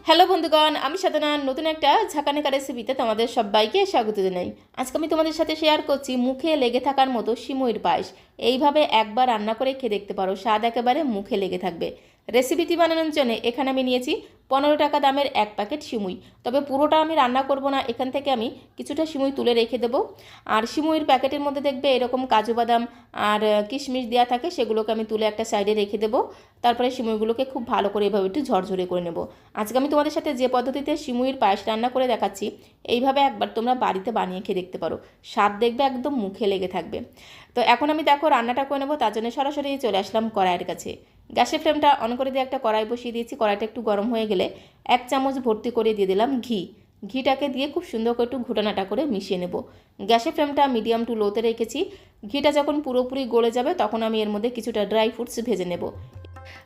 Hello বন্ধুগণ, আমি সাধনা নতুন একটা ঝাঁকানাকা রেসিপিতে তোমাদের সবাইকে স্বাগত জানাই। আজকে আমি তোমাদের সাথে শেয়ার করছি মুখে লেগে থাকার মতো সিমুইর পায়েস। এইভাবে একবার রান্না করে খেয়ে দেখতে পারো, স্বাদ একেবারে মুখে লেগে থাকবে। রেসিপিটি বানানোর জন্য এখানে আমি নিয়েছি 15 টাকা দামের এক প্যাকেট সিমুই। তবে পুরোটা আমি রান্না করব না, এখান থেকে আমি কিছুটা সিমুই তুলে রেখে দেবো। আর সিমুইর প্যাকেটের মধ্যে দেখবে এরকম কাজু বাদাম আর কিশমিশ দেওয়া থাকে, সেগুলোকে আমি তুলে একটা সাইডে রেখে দেবো। তারপরে সিমুইগুলোকে খুব ভালো করে এভাবে একটু ঝরঝরে করে নেব। আজকে আমি তোমাদের সাথে যে পদ্ধতিতে সিমুইর পায়েস রান্না করে দেখাচ্ছি, এইভাবে একবার তোমরা বাড়িতে বানিয়ে খেয়ে দেখতে পারো, স্বাদ দেখবে একদম মুখে লেগে থাকবে। তো এখন আমি দেখো রান্নাটা করে নেবো, তার জন্য সরাসরি চলে আসলাম কড়াইয়ের কাছে। গ্যাসের ফ্লেমটা অন করে দিয়ে একটা কড়াই বসিয়ে দিয়েছি। কড়াইটা একটু গরম হয়ে গেলে 1 চামচ ভর্তি করে দিয়ে দিলাম ঘি। ঘিটাকে দিয়ে খুব সুন্দর করে একটু ঘুটানাটা করে মিশিয়ে নেব। গ্যাসের ফ্লেমটা মিডিয়াম টু লোতে রেখেছি। ঘিটা যখন পুরোপুরি গলে যাবে তখন আমি এর মধ্যে কিছুটা ড্রাই ফ্রুটস ভেজে নেব।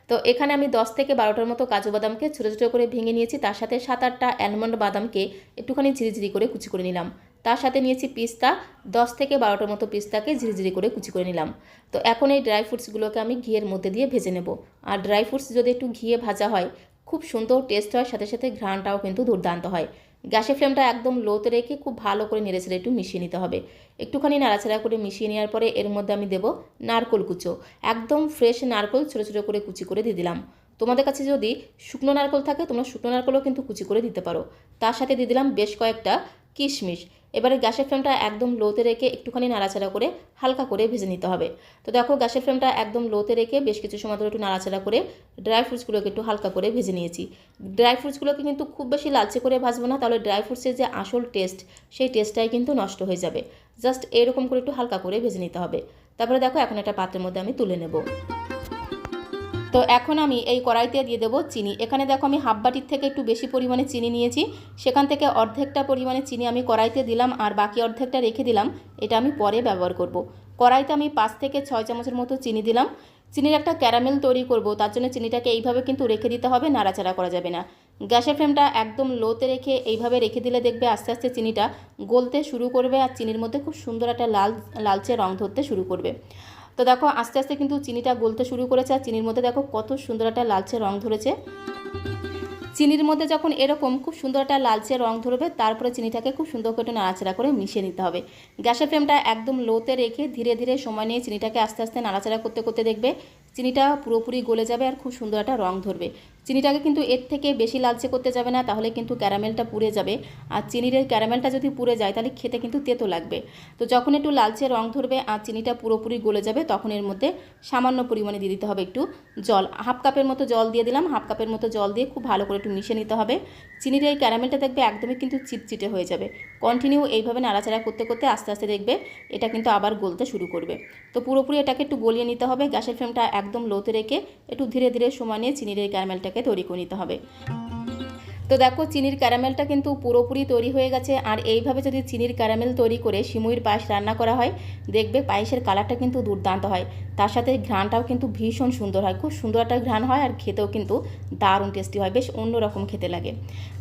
তো এখানে আমি 10 থেকে 12টার মতো কাজু বাদামকে ছোটো ছোটো করে ভেঙে নিয়েছি। তার সাথে 7-8টা অ্যালমন্ড বাদামকে একটুখানি ঝিরিঝিরি করে কুচি করে নিলাম। তার সাথে নিয়েছি পিস্তা, 10 থেকে 12টার মতো পিস্তাকে ঝিরিঝিরি করে কুচি করে নিলাম। তো এখন এই ড্রাই ফ্রুটসগুলোকে আমি ঘিয়ের মধ্যে দিয়ে ভেজে নেব। আর ড্রাই ফ্রুটস যদি একটু ঘিয়ে ভাজা হয় খুব সুন্দর টেস্ট হয়, সাথে সাথে ঘ্রাণটাও কিন্তু দুর্দান্ত হয়। গ্যাসের ফ্লেমটা একদম লোতে রেখে খুব ভালো করে নেড়েচেড়ে একটু মিশিয়ে নিতে হবে। একটুখানি নাড়াচাড়া করে মিশিয়ে নেওয়ার পরে এর মধ্যে আমি দেবো নারকোল কুচো। একদম ফ্রেশ নারকোল ছোটো ছোটো করে কুচি করে দিয়ে দিলাম। তোমাদের কাছে যদি শুকনো নারকোল থাকে তোমরা শুকনো নারকোলও কিন্তু কুচি করে দিতে পারো। তার সাথে দিয়ে দিলাম বেশ কয়েকটা কিশমিশ। এবারে গ্যাসের ফ্লেমটা একদম লোতে রেখে একটুখানি নাড়াচাড়া করে হালকা করে ভেজে নিতে হবে। তো দেখো গ্যাসের ফ্লেমটা একদম লোতে রেখে বেশ কিছু সময় ধরে একটু নাড়াচাড়া করে ড্রাই ফ্রুটসগুলোকে একটু হালকা করে ভেজে নিয়েছি। ড্রাই ফ্রুটসগুলোকে কিন্তু খুব বেশি লালচে করে ভাজবো না, তাহলে ড্রাই ফ্রুটসের যে আসল টেস্ট সেই টেস্টটাই কিন্তু নষ্ট হয়ে যাবে। জাস্ট এরকম করে একটু হালকা করে ভেজে নিতে হবে। তারপরে দেখো এখন একটা পাত্রের মধ্যে আমি তুলে নেব। তো এখন আমি এই কড়াইতে দিয়ে দেবো চিনি। এখানে দেখো আমি হাফ বাটির থেকে একটু বেশি পরিমাণে চিনি নিয়েছি। সেখান থেকে অর্ধেকটা পরিমাণে চিনি আমি কড়াইতে দিলাম, আর বাকি অর্ধেকটা রেখে দিলাম, এটা আমি পরে ব্যবহার করব। কড়াইতে আমি 5 থেকে 6 চামচের মতো চিনি দিলাম। চিনির একটা ক্যারামেল তৈরি করব, তার জন্য চিনিটাকে এইভাবে কিন্তু রেখে দিতে হবে, নাড়াচাড়া করা যাবে না। গ্যাসের ফ্লেমটা একদম লোতে রেখে এইভাবে রেখে দিলে দেখবে আস্তে আস্তে চিনিটা গলতে শুরু করবে, আর চিনির মধ্যে খুব সুন্দর একটা লালচে রং ধরতে শুরু করবে। তো দেখো আস্তে আস্তে কিন্তু চিনিটা গলতে শুরু করেছে, আর চিনির মধ্যে দেখো কত সুন্দর একটা লালচে রং ধরেছে। চিনির মধ্যে যখন এরকম খুব সুন্দর একটা লালচে রং ধরবে, তারপরে চিনিটাকে খুব সুন্দর করে নাড়াচাড়া করে মিশিয়ে নিতে হবে। গ্যাসের ফ্লেমটা একদম লোতে রেখে ধীরে ধীরে সময় নিয়ে চিনিটাকে আস্তে আস্তে নাড়াচাড়া করতে করতে দেখবে চিনিটা পুরোপুরি গলে যাবে আর খুব সুন্দর একটা রং ধরবে। চিনিটাকে কিন্তু এর থেকে বেশি লালচে করতে যাবে না, তাহলে কিন্তু ক্যারামেলটা পুড়ে যাবে। আর চিনির ক্যারামেলটা যদি পুড়ে যায় তাহলে খেতে কিন্তু তেতো লাগবে। তো যখন একটু লালচে রং ধরবে আর চিনিটা পুরোপুরি গলে যাবে, তখন এর মধ্যে সামান্য পরিমাণে দিয়ে দিতে হবে একটু জল। হাফ কাপের মতো জল দিয়ে দিলাম। হাফ কাপের মতো জল দিয়ে খুব ভালো করে একটু মিশিয়ে নিতে হবে। চিনির এই ক্যারামেলটা দেখবে একদমই কিন্তু চিটচিটে হয়ে যাবে। কন্টিনিউ এইভাবে নাড়াচাড়া করতে করতে আস্তে আস্তে দেখবে এটা কিন্তু আবার গলতে শুরু করবে। তো পুরোপুরি এটাকে একটু গলিয়ে নিতে হবে। গ্যাসের ফ্লেমটা একদম লোতে রেখে একটু ধীরে ধীরে সময় নিয়ে চিনির এই ক্যারামেলটাকে তৈরি করে নিতে হবে। তো দেখো চিনির ক্যারামেলটা কিন্তু পুরোপুরি তৈরি হয়ে গেছে। আর এইভাবে যদি চিনির ক্যারামেল তৈরি করে সিমুইর পায়েস রান্না করা হয়, দেখবে পায়েসের কালারটা কিন্তু দুর্দান্ত হয়। তার সাথে ঘ্রাণটাও কিন্তু ভীষণ সুন্দর হয়, খুব সুন্দর একটা ঘ্রাণ হয়, আর খেতেও কিন্তু দারুণ টেস্টি হয়, বেশ অন্যরকম খেতে লাগে।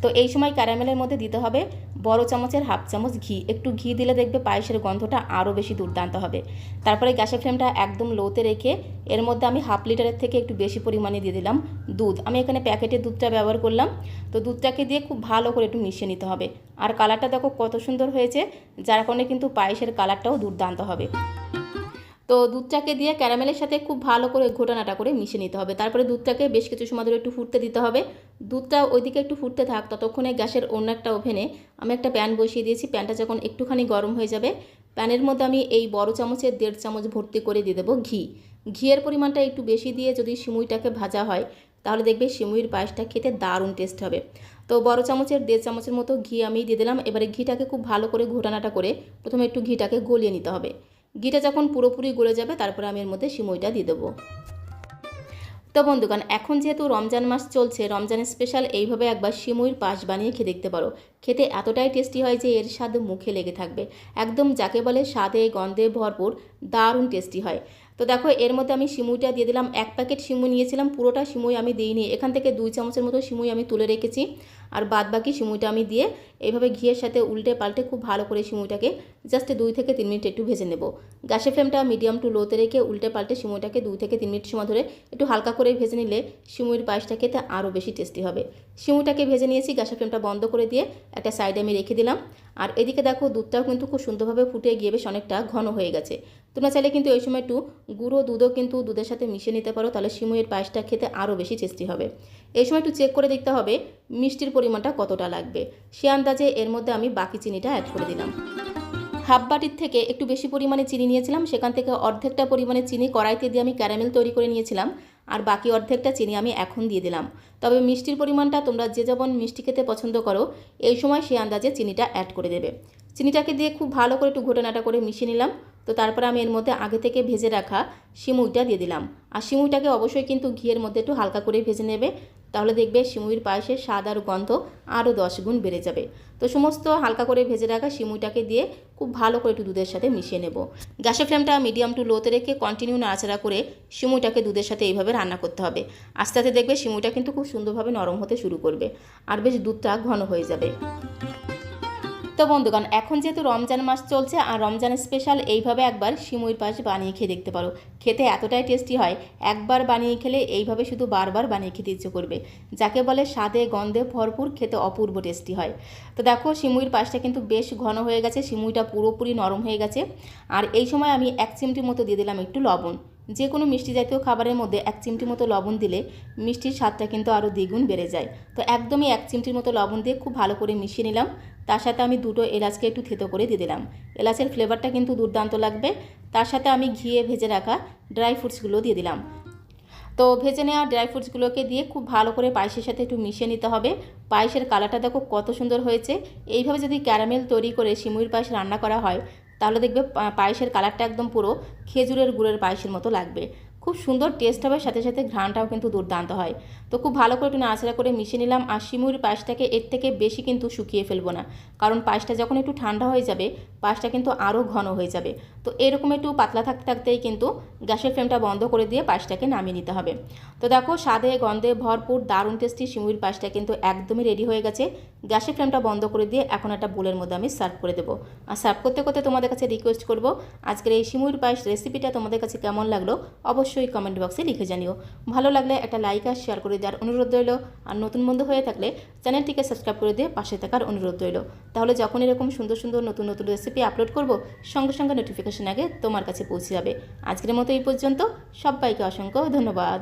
তো এই সময় ক্যারামেলের মধ্যে দিতে হবে বড় চামচের হাফ চামচ ঘি। একটু ঘি দিলে দেখবে পায়েসের গন্ধটা আরও বেশি দুর্দান্ত হবে। তারপরে গ্যাসের ফ্লেমটা একদম লোতে রেখে এর মধ্যে আমি হাফ লিটারের থেকে একটু বেশি পরিমাণে দিয়ে দিলাম দুধ। আমি এখানে প্যাকেটের দুধটা ব্যবহার করলাম। তো দুধটাকে দিয়ে খুব ভালো করে একটু মিশিয়ে নিতে হবে। আর কালারটা দেখো কত সুন্দর হয়েছে, যার কারণে কিন্তু পায়েসের কালারটাও দুর্দান্ত হবে। তো দুধটাকে দিয়ে ক্যারামেলের সাথে খুব ভালো করে ঘোটানাটা করে মিশিয়ে নিতে হবে। তারপরে দুধটাকে বেশ কিছু সময় ধরে একটু ফুটতে দিতে হবে। দুধটা ওইদিকে একটু ফুটতে থাক, ততক্ষণে গ্যাসের অন্য একটা ওভেনে আমি একটা প্যান বসিয়ে দিয়েছি। প্যানটা যখন একটুখানি গরম হয়ে যাবে, প্যানের মধ্যে আমি এই বড় চামচের 1.5 চামচ ভর্তি করে দিয়ে দেবো ঘি। ঘিয়ের পরিমাণটা একটু বেশি দিয়ে যদি সিমুইটাকে ভাজা হয়, তাহলে দেখবে সিমুইর পায়েসটা খেতে দারুণ টেস্ট হবে। তো বড় চামচের 1.5 চামচের মতো ঘি আমি দিয়ে দিলাম। এবারে ঘিটাকে খুব ভালো করে ঘোটানাটা করে প্রথমে একটু ঘিটাকে গলিয়ে নিতে হবে। ঘিটা যখন পুরোপুরি গলে যাবে, তারপরে আমি এর মধ্যে সিমুইটা দিয়ে দেবো। তো বন্ধুগণ, এখন যেহেতু রমজান মাস চলছে, রমজানের স্পেশাল এইভাবে একবার সিমুইর পায়েস বানিয়ে খেয়ে দেখতে পারো। খেতে এতটাই টেস্টি হয় যে এর স্বাদ মুখে লেগে থাকবে। একদম যাকে বলে স্বাদে গন্ধে ভরপুর, দারুণ টেস্টি হয়। তো দেখো এর মধ্যে আমি সিমুইটা দিয়ে দিলাম। 1 প্যাকেট সিমুই নিয়েছিলাম, পুরোটা সিমুই আমি দিইনি, এখান থেকে 2 চামচের মতো সিমুই আমি তুলে রেখেছি। আর বাদ বাকি সিমুইটা আমি দিয়ে এইভাবে ঘিয়ের সাথে উল্টে পাল্টে খুব ভালো করে সিমুইটাকে জাস্ট 2 থেকে 3 মিনিট একটু ভেজে নেব। গ্যাসের ফ্লেমটা মিডিয়াম টু লোতে রেখে উল্টে পাল্টে সিমুইটাকে 2 থেকে 3 মিনিট সময় ধরে একটু হালকা করে ভেজে নিলে সিমুইয়ের পায়েসটা খেতে আরও বেশি টেস্টি হবে। সিমুইটাকে ভেজে নিয়েছি, গ্যাসের ফ্লেমটা বন্ধ করে দিয়ে একটা সাইডে আমি রেখে দিলাম। আর এদিকে দেখো দুধটাও কিন্তু খুব সুন্দরভাবে ফুটে গিয়ে বেশ অনেকটা ঘন হয়ে গেছে। তোমরা চাইলে কিন্তু এই সময় একটু গুঁড়ো দুধও কিন্তু দুধের সাথে মিশিয়ে নিতে পারো, তাহলে সিমুইয়ের পায়েসটা খেতে আরও বেশি টেস্টি হবে। এই সময় একটু চেক করে দেখতে হবে মিষ্টির পরিমাণটা কতটা লাগবে। সে আন্দাজে এর মধ্যে আমি বাকি চিনিটা অ্যাড করে দিলাম। হাফ বাটির থেকে একটু বেশি পরিমাণে চিনি নিয়েছিলাম, সেখান থেকে অর্ধেকটা পরিমাণে চিনি কড়াইতে দিয়ে আমি ক্যারামেল তৈরি করে নিয়েছিলাম, আর বাকি অর্ধেকটা চিনি আমি এখন দিয়ে দিলাম। তবে মিষ্টির পরিমাণটা তোমরা যে যেমন মিষ্টি খেতে পছন্দ করো এই সময় সেই আন্দাজে চিনিটা অ্যাড করে দেবে। চিনিটাকে দিয়ে খুব ভালো করে একটু ঘোটানাটা করে মিশিয়ে নিলাম। তো তারপর আমি এর মধ্যে আগে থেকে ভেজে রাখা সিমুইটা দিয়ে দিলাম। আর সিমুইটাকে অবশ্যই কিন্তু ঘিয়ের মধ্যে একটু হালকা করে ভেজে নেবে, তাহলে দেখবে সিমুইর পায়েসের স্বাদ আর গন্ধ আরও 10 গুণ বেড়ে যাবে। তো সমস্ত হালকা করে ভেজে রাখা সিমুইটাকে দিয়ে খুব ভালো করে একটু দুধের সাথে মিশিয়ে নেব। গ্যাসের ফ্লেমটা মিডিয়াম টু লোতে রেখে কন্টিনিউ নাড়াচাড়া করে সিমুইটাকে দুধের সাথে এইভাবে রান্না করতে হবে। আস্তে আস্তে দেখবে সিমুইটা কিন্তু খুব সুন্দরভাবে নরম হতে শুরু করবে আর বেশ দুধটা ঘন হয়ে যাবে। তো বন্ধুগণ, এখন যেহেতু রমজান মাস চলছে আর রমজানের স্পেশাল এইভাবে একবার সিমুইর পায়েস বানিয়ে খেয়ে দেখতে পারো। খেতে এতটাই টেস্টি হয়, একবার বানিয়ে খেলে এইভাবে শুধু বারবার বানিয়ে খেতে ইচ্ছে করবে। যাকে বলে স্বাদে গন্ধে ভরপুর, খেতে অপূর্ব টেস্টি হয়। তো দেখো সিমুইর পায়েসটা কিন্তু বেশ ঘন হয়ে গেছে, সিমুইটা পুরোপুরি নরম হয়ে গেছে। আর এই সময় আমি 1 চিমটির মতো দিয়ে দিলাম একটু লবণ। যে কোনো মিষ্টি জাতীয় খাবারের মধ্যে 1 চিমটি মতো লবণ দিলে মিষ্টির স্বাদটা কিন্তু আরও দ্বিগুণ বেড়ে যায়। তো একদমই 1 চিমটির মতো লবণ দিয়ে খুব ভালো করে মিশিয়ে নিলাম। তার সাথে আমি 2টো এলাচকে একটু থেতো করে দিয়ে দিলাম। এলাচের ফ্লেভারটা কিন্তু দুর্দান্ত লাগবে। তার সাথে আমি ঘিয়ে ভেজে রাখা ড্রাই ফ্রুটসগুলো দিয়ে দিলাম। তো ভেজে নেওয়া ড্রাই ফ্রুটসগুলোকে দিয়ে খুব ভালো করে পায়েসের সাথে একটু মিশিয়ে নিতে হবে। পায়েসের কালারটা দেখো কত সুন্দর হয়েছে। এইভাবে যদি ক্যারামেল তৈরি করে সিমুইর পায়েস রান্না করা হয় তাহলে দেখবে পায়েসের কালারটা একদম পুরো খেজুরের গুড়ের পায়েসের মতো লাগবে। খুব সুন্দর টেস্ট হবে, সাথে সাথে ঘ্রাণটাও কিন্তু দুর্দান্ত হয়। তো খুব ভালো করে একটু নাড়াচাড়া করে মিশিয়ে নিলাম। আর সিমুইর পায়েসটাকে এর থেকে বেশি কিন্তু শুকিয়ে ফেলবো না, কারণ পায়েসটা যখন একটু ঠান্ডা হয়ে যাবে পায়েসটা কিন্তু আরও ঘন হয়ে যাবে। তো এরকম একটু পাতলা থাকতে থাকতেই কিন্তু গ্যাসের ফ্লেমটা বন্ধ করে দিয়ে পায়েসটাকে নামিয়ে নিতে হবে। তো দেখো স্বাদে গন্ধে ভরপুর দারুণ টেস্টি সিমুইর পায়েসটা কিন্তু একদমই রেডি হয়ে গেছে। গ্যাসের ফ্লেমটা বন্ধ করে দিয়ে এখন একটা বোলের মধ্যে আমি সার্ভ করে দেবো। আর সার্ভ করতে করতে তোমাদের কাছে রিকোয়েস্ট করব, আজকের এই সিমুইর পায়েস রেসিপিটা তোমাদের কাছে কেমন লাগলো অবশ্যই কমেন্ট বক্সে লিখে জানিও। ভালো লাগলে একটা লাইক আর শেয়ার করে দেওয়ার অনুরোধ রইল। আর নতুন বন্ধু হয়ে থাকলে চ্যানেলটিকে সাবস্ক্রাইব করে দিয়ে পাশে থাকার অনুরোধ রইল। তাহলে যখন এরকম সুন্দর সুন্দর নতুন নতুন রেসিপি আপলোড করব সঙ্গে সঙ্গে নোটিফিকেশন আগে তোমার কাছে পৌঁছে যাবে। আজকের মতো এই পর্যন্ত, সবাইকে অসংখ্য ধন্যবাদ।